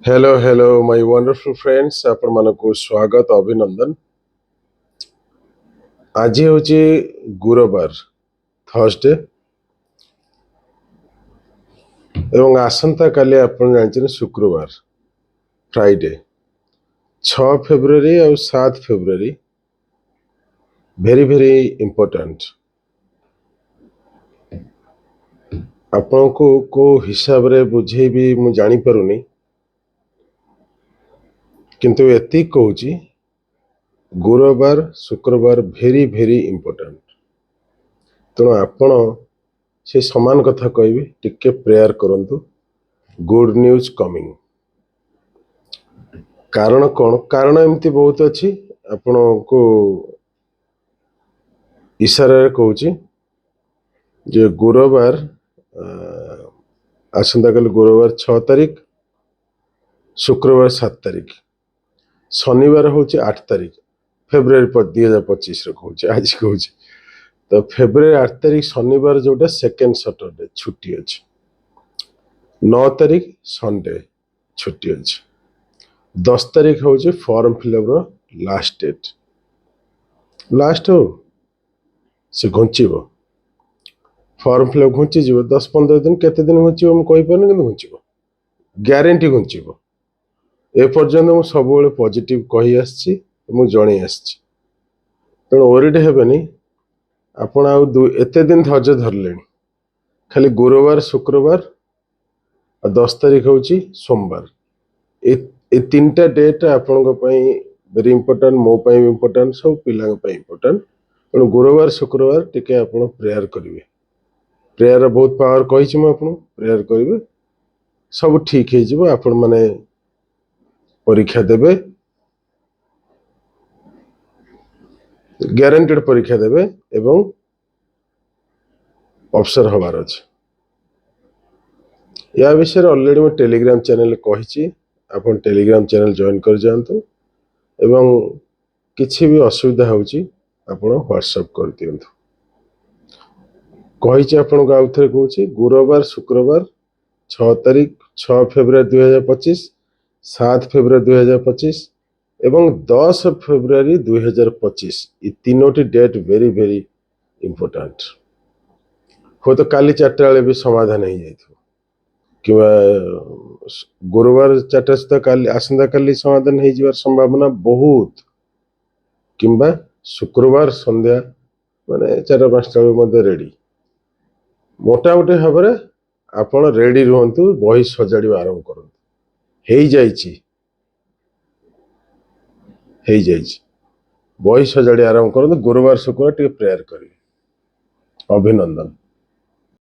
Hello my wonderful friends आपण मानको स्वागत अभिनंदन। आज हूँ गुरुवार थर्सडे एवं आसंता काली आपण जानते शुक्रवार फ्राइडे 6 फेब्रुआरी और 7 फेब्रुआरी भेरी इम्पोर्टेंट आपण को हिसाब रे बुझेबी मु जानी पारुनी किंतु एति कहूची गुरुवार शुक्रवार भेरी इम्पोर्टेंट तेणु आपण से समान कथा कहबी टिके प्रेयर करंतु गुड न्यूज कमिंग। कारण कौन कारण एमती बहुत अच्छी आपण को इशारा कहूची जे गुरुवार आसंता काली गुरुवार 6 तारीख शुक्रवार 7 तारीख शनिवार हूँ 8 तारीख फेब्रुआरी 2025 कहूँ आज कहूँ तो फेब्रुआरी 8 तारीख शनिवार जोटा सेकेंड सैटरडे छुट्टी अच्छे 9 तारीख संडे छुट्टी अच्छे 10 तारीख हूँ form fill up last date last हो से घुंचब फॉर्म फिलअप घुंचीज 10-15 दिन केते दिन घुंचब मुझे कहीपर कि घुंचब ग्यारंटी घुंचब एपर्यंत मुझे सब पॉजिटिव कही आसी जन आसी तेणु ओरिड हेनी आपण एते दिन धैर्य धरले खाली गुरुवार शुक्रवार 10 तारीख हूँ सोमवार ए 3टा डेट आपण वेरी इंपोर्टेंट मो इंपोर्टेंट सब पिला इंपोर्टेंट तेणु गुरुवार शुक्रवार टिके आपण प्रेयर करेंगे प्रेयर बहुत पावर कही प्रेयर करेंगे सब ठीक हो आपण माने परीक्षा देवे ग्यारंटेड परीक्षा देवे एवं अवसर हबार अच्छे या विषय ऑलरेडी मैं टेलीग्राम चैनल कही आपन टेलीग्राम चैनल जॉइन कर जातु एवं किसी भी असुविधा होची आपण व्हाट्सएप कर दियंतु कही आपन को आउ थे कहूँ गुरुवार शुक्रवार 6 तारीख 6 फेब्रुआरी 2025 7 फेब्रुआरी 2025 एवं 10 फेब्रुआरी 2025 ये तीनोटी डेट वेरी इंपोर्टेंट हो तो काली 4टा बेले भी समाधान हो जाए कि गुरुवार 4टा सुधा काली आसंता काली समाधान हो जावार संभावना बहुत किंबा शुक्रवार संध्या माने 4-5टा बेले रेडी मोटामोटी भाव में आपण रेडी रुहतु बही सजाड़ा आरंभ करूँ बही सजाड़ी आरंभ करूँ गुरुवार शुक्रवार टे प्रेयर करें अभिनंदन।